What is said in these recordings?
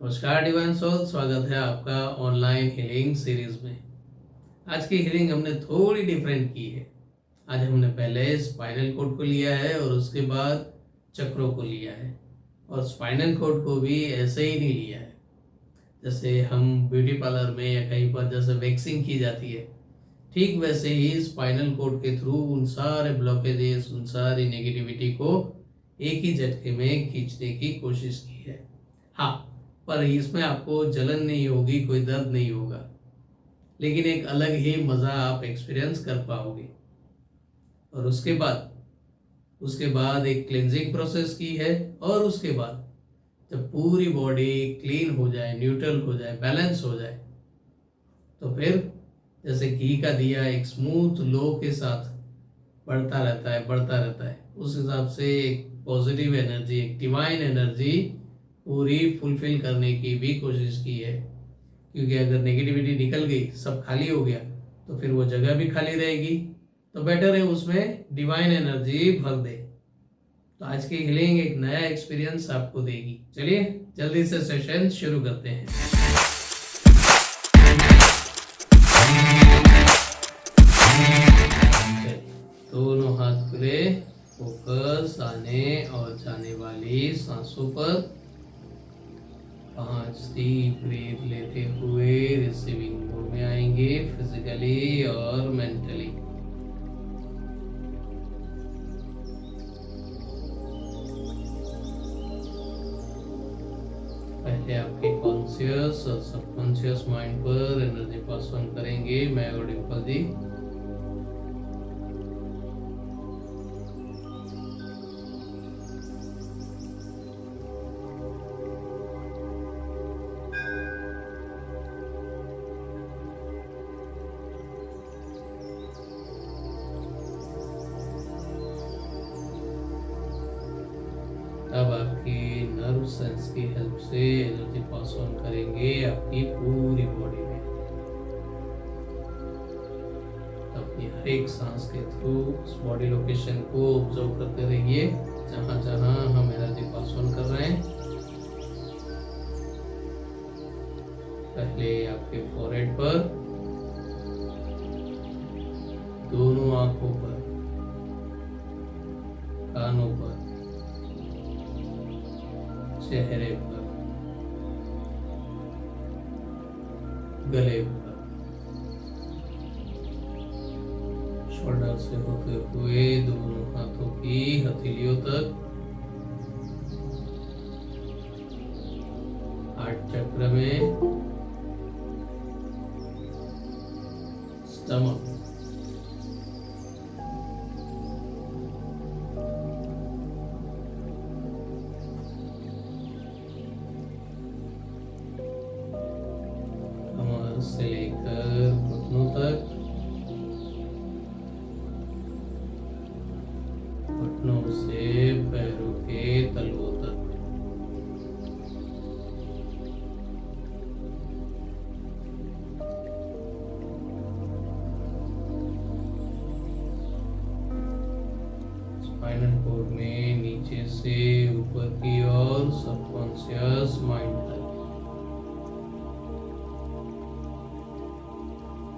नमस्कार divine soul, स्वागत है आपका ऑनलाइन हीलिंग सीरीज में। आज की हीलिंग हमने थोड़ी डिफरेंट की है। आज हमने पहले स्पाइनल कोड को लिया है और उसके बाद चक्रों को लिया है। और स्पाइनल कोड को भी ऐसे ही नहीं लिया है जैसे हम ब्यूटी पार्लर में या कहीं पर जैसे वैक्सिंग की जाती है, ठीक वैसे ही स्पाइनल कोड के थ्रू उन सारे ब्लॉकेजेस, उन सारी नेगेटिविटी को एक ही झटके में खींचने की कोशिश की है। हाँ, पर इसमें आपको जलन नहीं होगी, कोई दर्द नहीं होगा, लेकिन एक अलग ही मज़ा आप एक्सपीरियंस कर पाओगे। और उसके बाद एक क्लिनजिंग प्रोसेस की है। और उसके बाद जब पूरी बॉडी क्लीन हो जाए, न्यूट्रल हो जाए, बैलेंस हो जाए, तो फिर जैसे घी का दिया एक स्मूथ लो के साथ बढ़ता रहता है, उस हिसाब से एक पॉजिटिव एनर्जी, एक डिवाइन एनर्जी पूरी फुलफिल करने की भी कोशिश की है। क्योंकि अगर नेगेटिविटी निकल गई, सब खाली हो गया, तो फिर वो जगह भी खाली रहेगी। तो बेटर है उसमें डिवाइन एनर्जी भर दे। तो आज की हीलिंग एक नया एक्सपीरियंस आपको देगी। चलिए जल्दी से सेशन शुरू करते हैं। दोनों हाथ खुले, फोकस आने और जाने वाली सांसों पर। 5 डीप ब्रीथ लेते हुए रिसीविंग मोड में आएंगे, फिजिकली और मेंटली। पहले आपके कॉन्शियस और सबकॉन्शियस माइंड पर एनर्जी पास ऑन करेंगे, मैं और डिम्पल जी। अब आपकी नर्व सेंस की हेल्प से एनर्जी पास ऑन करेंगे आपकी पूरी बॉडी में। अपनी हर एक सांस के थ्रू उस बॉडी लोकेशन को ऑब्जर्व करते रहिए जहां जहां हम एनर्जी पास ऑन कर रहे हैं। पहले आपके फोरहेड पर, दोनों आंखों पर, कानों पर, चेहरे पर, गले पर, शोल्डर से होते हुए दोनों हाथों की हथेलियों तक, हार्ट चक्र में, स्टमक, कमर से लेकर घुटनों तक, घुटनों से पैरों के तलवों तक। स्पाइनल कोड में नीचे से ऊपर की ओर सबकॉन्शियस माइंड तक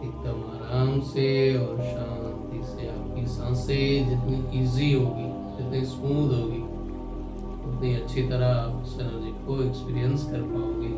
एकदम आराम से और शांति से आपकी सांसें जितनी इजी होगी, जितनी स्मूथ होगी, उतनी अच्छी तरह आप उस एनर्जी को एक्सपीरियंस कर पाओगे।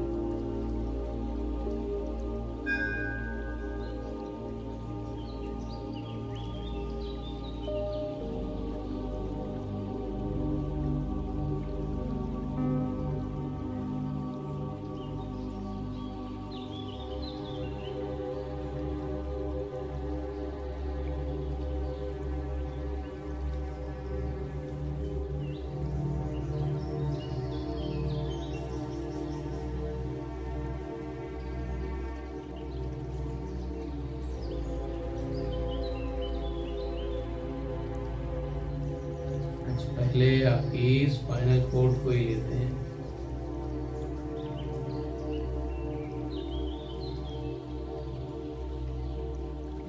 पहले आपकी स्पाइनल कोड को ही लेते हैं।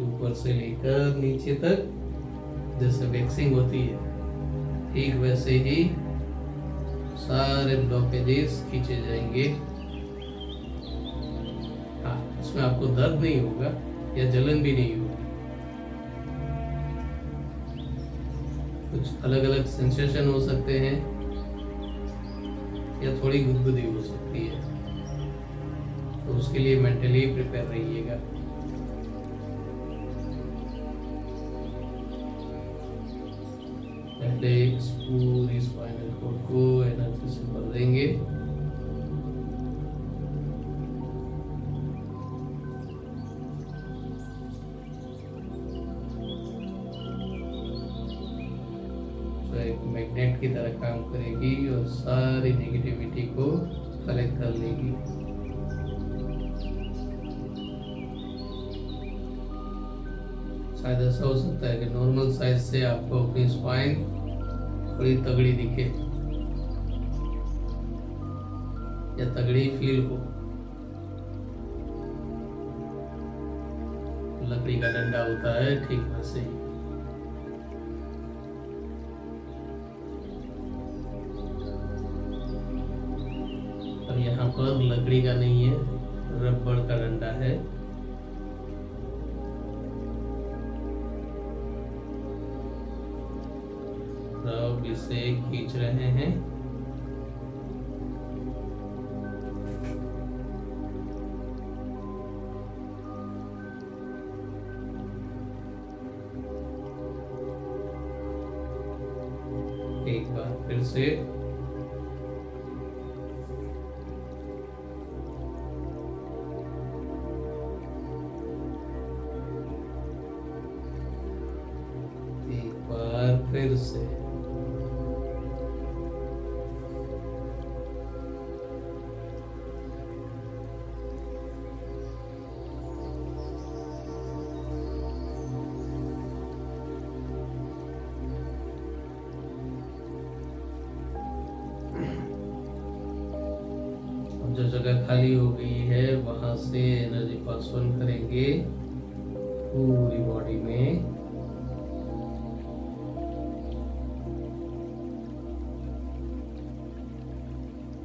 ऊपर से लेकर नीचे तक जैसे वैक्सिंग होती है, ठीक वैसे ही सारे ब्लॉकेजेस खींचे जाएंगे उसमें आपको दर्द नहीं होगा या जलन भी नहीं होगी। कुछ अलग अलग सेंसेशन हो सकते हैं या थोड़ी गुदगुदी हो सकती है, तो उसके लिए मेंटली प्रिपेयर रहिएगा। पहले इस पूरी स्पाइनल कॉर्ड को एनर्जी से भर देंगे। तो एक मैग्नेट की तरह काम करेगी और सारी नेगेटिविटी को कलेक्ट कर लेगी। शायद ऐसा हो सकता है कि नॉर्मल साइज से आपको अपनी स्पाइन थोड़ी तगड़ी दिखे या तगड़ी फील हो। लकड़ी का डंडा होता है ठीक वैसे ही। और यहाँ पर लकड़ी का नहीं है, रबड़ का डंडा है। अब इसे खींच रहे हैं। एक बार फिर से फिर से जो जगह खाली हो गई है वहां से एनर्जी पास ऑन करेंगे पूरी बॉडी में।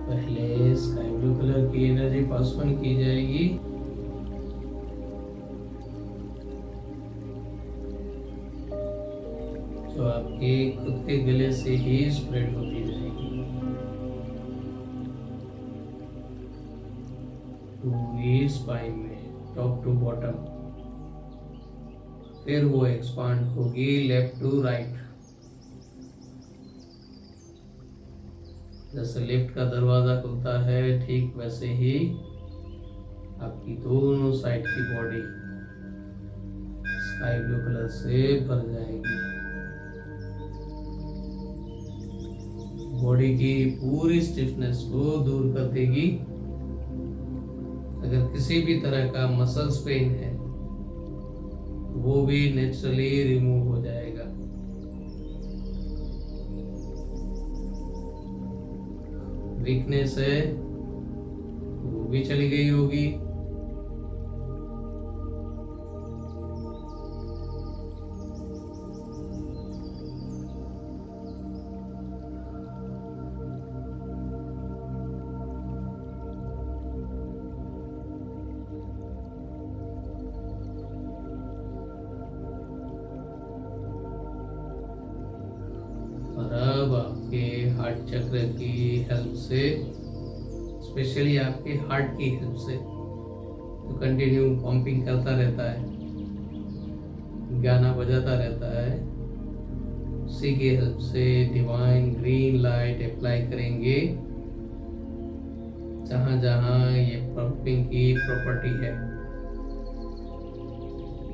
पहले स्काई ब्लू कलर की एनर्जी पास ऑन की जाएगी। जो आपके खुद के गले से ही स्प्रेड होती जाएगी पूरी स्पाइन में, टॉप टू बॉटम। फिर वो एक्सपांड होगी लेफ्ट टू राइट। जैसे लिफ्ट का दरवाजा खुलता है ठीक वैसे ही आपकी दोनों साइड की बॉडी स्काई ब्लू कलर से भर जाएगी। बॉडी की पूरी स्टिफनेस को दूर कर देगी। अगर किसी भी तरह का मसल्स पेन है वो भी नेचुरली रिमूव हो जाएगा। वीकनेस है वो भी चली गई होगी। और अब आपके हार्ट चक्र की हेल्प से, स्पेशली आपके हार्ट की हेल्प से, तो कंटिन्यू पंपिंग करता रहता है, गाना बजाता रहता है। उसी की हेल्प से डिवाइन ग्रीन लाइट अप्लाई करेंगे जहां जहां ये पंपिंग की प्रॉपर्टी है।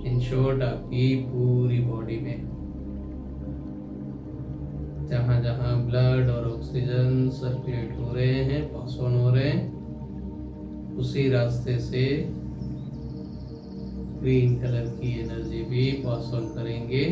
इन शॉर्ट आपकी पूरी बॉडी में जहां जहां ब्लड और ऑक्सीजन सर्कुलेट हो रहे हैं, पास ऑन हो रहे हैं, उसी रास्ते से ग्रीन कलर की एनर्जी भी पास ऑन करेंगे।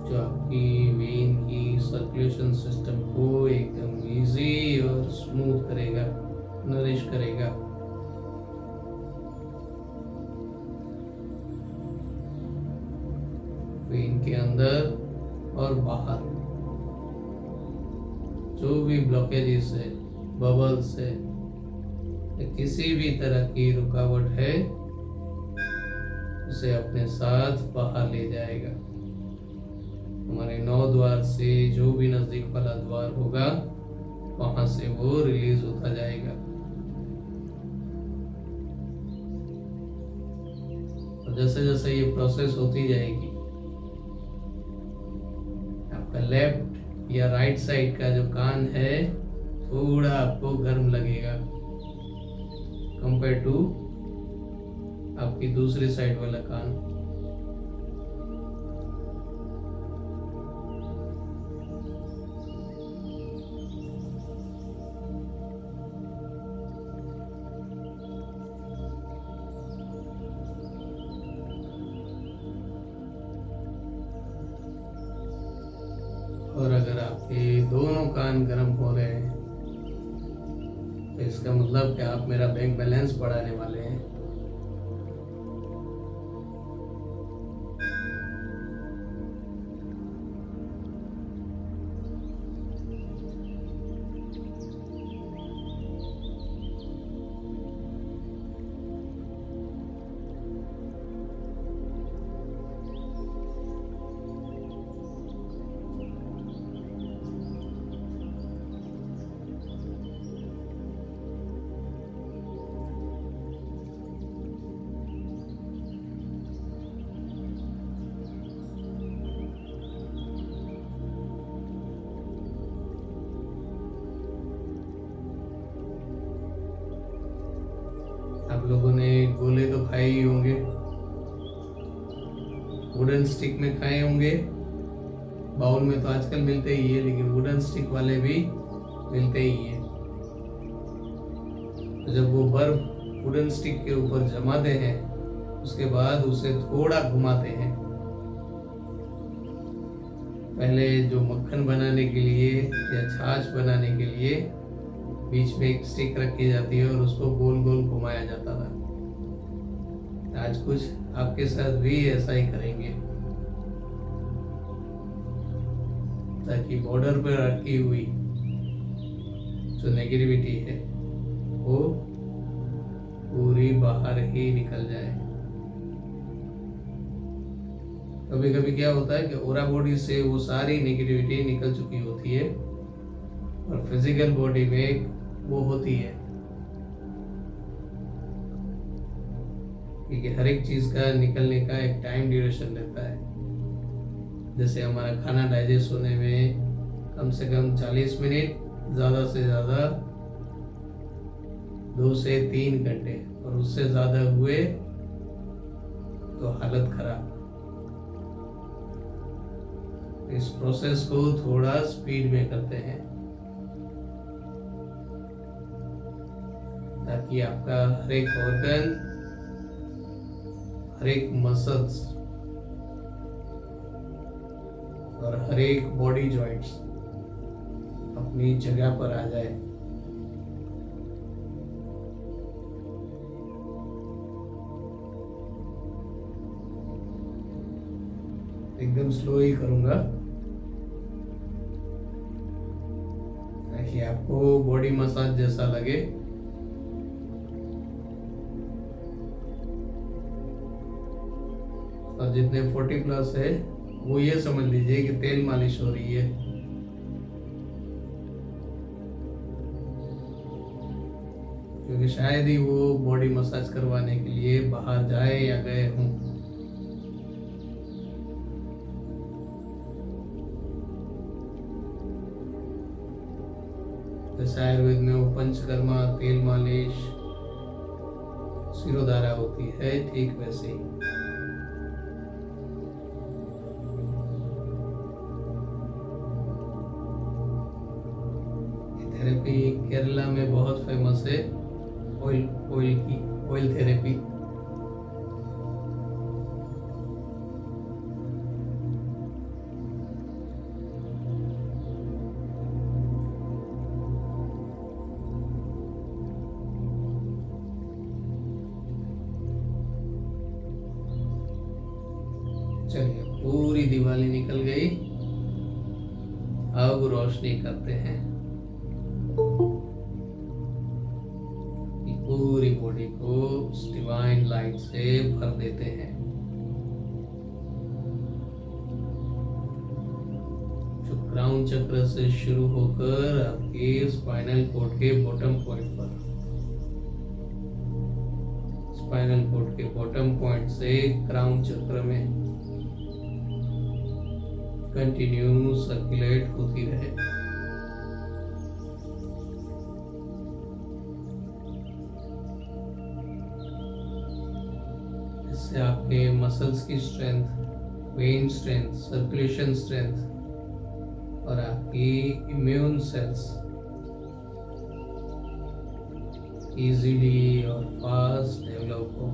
जो आपकी वेन की सर्कुलेशन सिस्टम को एकदम इजी और स्मूथ करेगा, नरिश करेगा। वेन के अंदर और बाहर जो भी ब्लॉकेजेस है, बबल्स है या किसी भी तरह की रुकावट है, उसे अपने साथ बाहर ले जाएगा। हमारे 9 द्वार से जो भी नजदीक वाला द्वार होगा वहां से वो रिलीज होता जाएगा। और जैसे जैसे ये प्रोसेस होती जाएगी, आपका लेफ्ट या राइट साइड का जो कान है थोड़ा आपको गर्म लगेगा कंपेयर टू आपकी दूसरी साइड वाला कान। और अगर आपके दोनों कान गर्म हो रहे हैं तो इसका मतलब कि आप मेरा बैंक बैलेंस बढ़ाने वाले हैं। आप लोगों ने गोले तो खाए ही होंगे, वुडन स्टिक में खाए होंगे। बाउल में तो आजकल मिलते ही है, लेकिन वुडन स्टिक वाले भी मिलते ही हैं। तो जब वो बर्फ वुडन स्टिक के ऊपर जमाते हैं, उसके बाद उसे थोड़ा घुमाते हैं। पहले जो मक्खन बनाने के लिए या छाछ बनाने के लिए बीच में एक स्टिक रखी जाती है और उसको गोल गोल घुमाया जाता था। आज कुछ आपके साथ भी ऐसा ही करेंगे, ताकि बॉर्डर पर अटकी हुई जो नेगेटिविटी है वो पूरी बाहर ही निकल जाए। कभी कभी क्या होता है कि ओरा बॉडी से वो सारी नेगेटिविटी निकल चुकी होती है और फिजिकल बॉडी में वो होती है, क्योंकि हर एक चीज का निकलने का एक टाइम ड्यूरेशन रहता है। जैसे हमारा खाना डाइजेस्ट होने में कम से कम 40 मिनट, ज़्यादा से ज़्यादा 2 से 3 घंटे, और उससे ज़्यादा हुए तो हालत खराब। इस प्रोसेस को थोड़ा स्पीड में करते हैं ताकि आपका हर एक ऑर्गन, हर एक मसल्स और हर एक बॉडी जॉइंट्स अपनी जगह पर आ जाए। एकदम स्लो ही करूंगा ताकि आपको बॉडी मसाज जैसा लगे। और जितने 40 प्लस है वो ये समझ लीजिए कि तेल मालिश हो रही है। क्योंकि शायद ही वो बॉडी मसाज करवाने के लिए बाहर जाए या गए हों। जैसे आयुर्वेद में वो पंचकर्मा, तेल मालिश, सिरोधारा होती है, ठीक वैसे ही थेरेपी केरला में बहुत फेमस है। Oil therapy. चलिए पूरी दिवाली निकल गई। अब रोशनी करते हैं, पूरी बॉडी को डिवाइन लाइट से भर देते हैं। जो क्राउन चक्र से शुरू होकर आपके स्पाइनल कॉर्ड के बॉटम पॉइंट पर, स्पाइनल कॉर्ड के बॉटम पॉइंट से क्राउन चक्र में कंटिन्यू सर्कुलेट होती रहे। इससे आपके मसल्स की strength, when strength, circulation strength और आपकी इम्यून सेल्स इजीली और फास्ट डेवलप हो।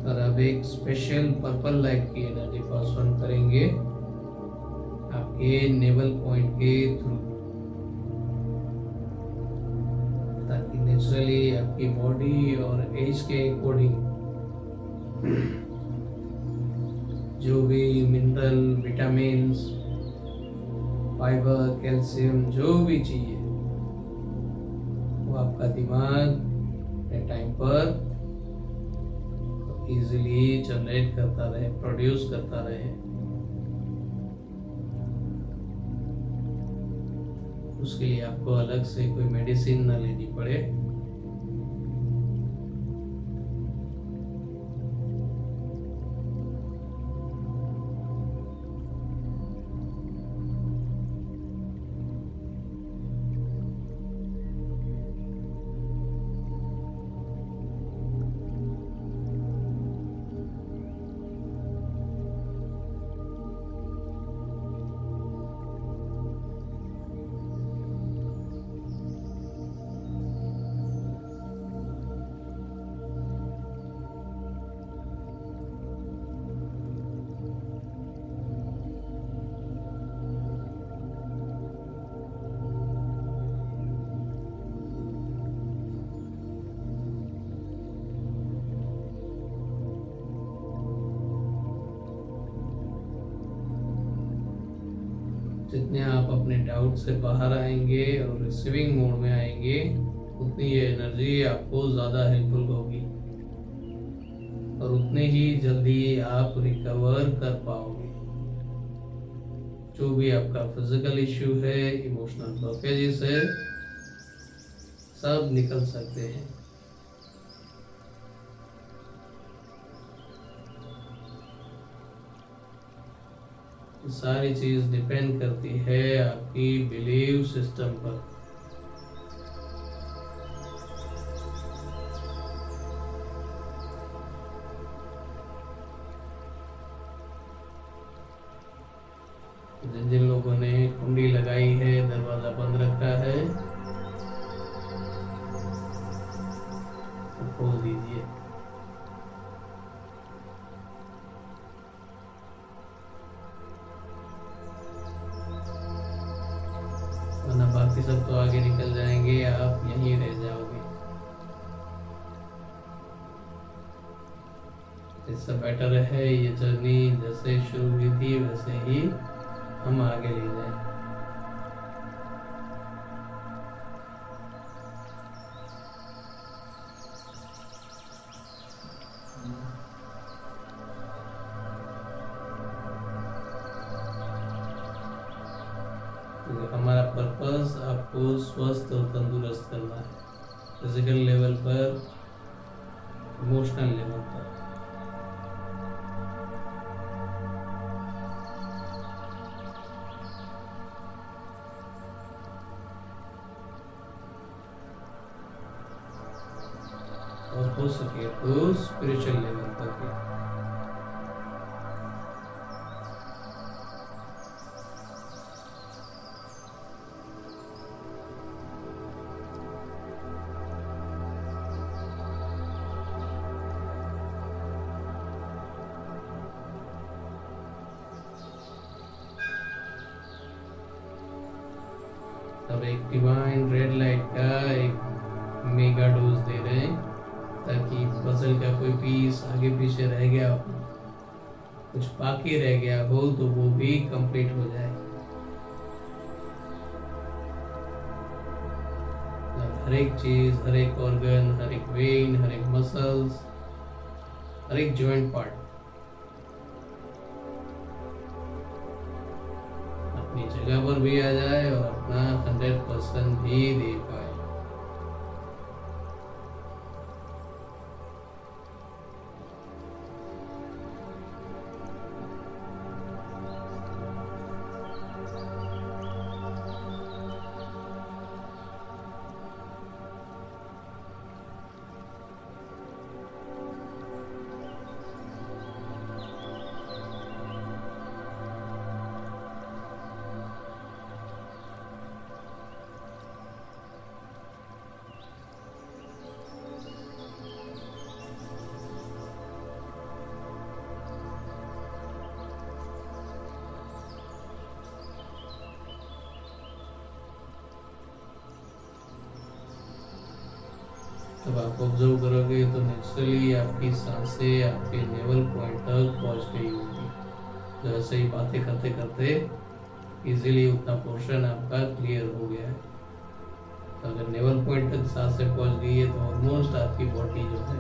और अब एक स्पेशल पर्पल लाइट की एनर्जी पास ऑन करेंगे आपके नेवल पॉइंट के थ्रू, ताकि नेचुरली आपकी बॉडी और एज के अकॉर्डिंग जो भी मिनरल, विटामिन्स, फाइबर, कैल्शियम जो भी चाहिए वो आपका दिमाग टाइम पर इजीली जनरेट करता रहे, प्रोड्यूस करता रहे। उसके लिए आपको अलग से कोई मेडिसिन ना लेनी पड़े। जितने आप अपने डाउट से बाहर आएंगे और रिसीविंग मोड में आएंगे, उतनी ये एनर्जी आपको ज़्यादा हेल्पफुल होगी और उतने ही जल्दी आप रिकवर कर पाओगे। जो भी आपका फिजिकल इश्यू है, इमोशनल ब्लॉकेजेस है, सब निकल सकते हैं। सारी चीज डिपेंड करती है आपकी बिलीव सिस्टम पर। जिन जिन लोगों ने कुंडी लगाई है, दरवाजा बंद रखा है, तो खोल दीजिए। वरना बाकी सब तो आगे निकल जाएंगे, आप यहीं रह जाओगे। इससे बेटर है ये जर्नी जैसे शुरू हुई थी वैसे ही हम आगे ले जाएं। हमारा पर्पस आपको स्वस्थ और तंदुरुस्त करना है। फिजिकल लेवल पर, इमोशनल लेवल पर। और हो सके तो स्पिरिचुअल लेवल पर भी। अब एक डिवाइन रेड लाइट का एक मेगा डोज दे रहे हैं, ताकि पजल का कोई पीस आगे पीछे रह गया हो, कुछ बाकी रह गया हो तो वो भी कंप्लीट हो जाए। हर एक चीज, हर एक ऑर्गन, हर एक वेन, हर एक मसल्स, हर एक जॉइंट पार्ट अपनी जगह पर भी आ जाए और अपना 100% भी दे पाए। जब आप ऑब्जर्व करोगे तो नेचुरली आपकी सांसें आपके नेवल पॉइंट तक पहुंच गई होगी। तो ऐसे ही बातें करते करते इजीली उतना पोर्शन आपका क्लियर हो गया है। तो अगर नेवल पॉइंट तक सांसें पहुंच गई है तो ऑलमोस्ट आपकी बॉडी जो है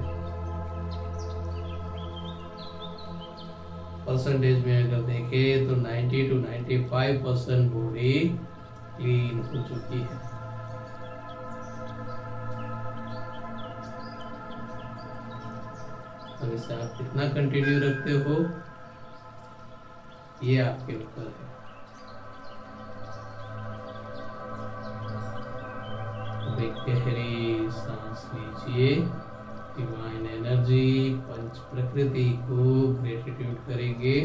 परसेंटेज में अगर देखें तो 90 to 95% बॉडी क्लीन हो चुकी है। अब इसे आप कितना कंटिन्यू रखते हो ये आपके ऊपर है। अब एक गहरी सांस लीजिए, डिवाइन एनर्जी, पंच प्रकृति को ग्रेटिट्यूड करेंगे।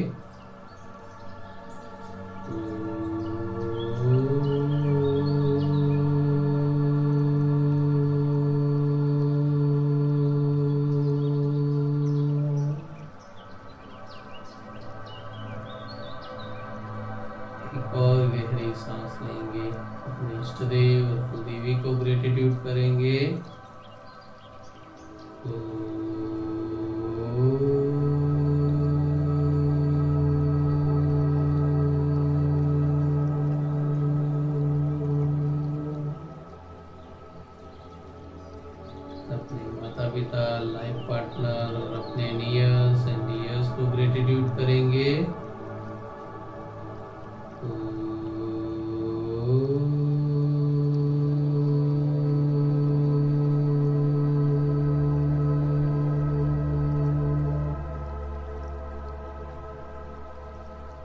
और गहरी सांस लेंगे, अपने इष्ट देव और कुलदेवी को ग्रेटिट्यूड करेंगे। अपने माता पिता, लाइफ पार्टनर और अपने नियर्स एंड डियर्स को ग्रेटिट्यूड करेंगे।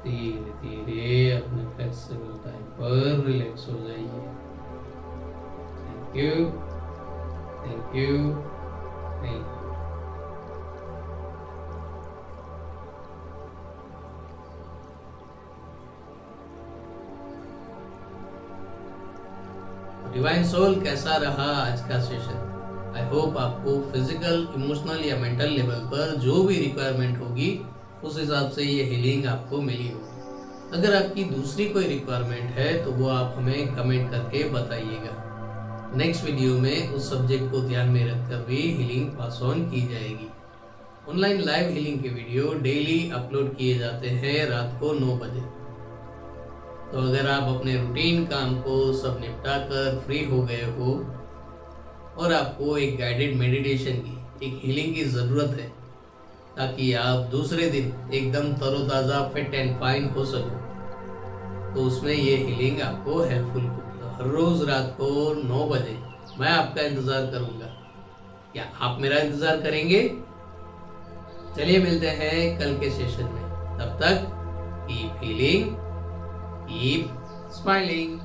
धीरे धीरे अपने फ्लेक्सिबल टाइम पर रिलैक्स हो जाइए। Thank you, thank you, thank you. Divine soul, कैसा रहा आज का सेशन? आई होप आपको फिजिकल, इमोशनल या मेंटल लेवल पर जो भी रिक्वायरमेंट होगी उस हिसाब से ये हीलिंग आपको मिली हो। अगर आपकी दूसरी कोई रिक्वायरमेंट है तो वो आप हमें कमेंट करके बताइएगा। नेक्स्ट वीडियो में उस सब्जेक्ट को ध्यान में रखकर भी हीलिंग पास ऑन की जाएगी। ऑनलाइन लाइव हीलिंग के वीडियो डेली अपलोड किए जाते हैं रात को 9 बजे। तो अगर आप अपने रूटीन काम को सब निपटा कर फ्री हो गए हो और आपको एक गाइडेड मेडिटेशन की, एक हीलिंग की ज़रूरत है ताकि आप दूसरे दिन एकदम तरोताज़ा, फिट एंड फाइन हो सको, तो उसमें ये हीलिंग आपको हेल्पफुल होगी। तो हर रोज़ रात को 9 बजे मैं आपका इंतजार करूंगा। क्या आप मेरा इंतजार करेंगे? चलिए मिलते हैं कल के सेशन में। तब तक कीप हीलिंग, कीप स्माइलिंग।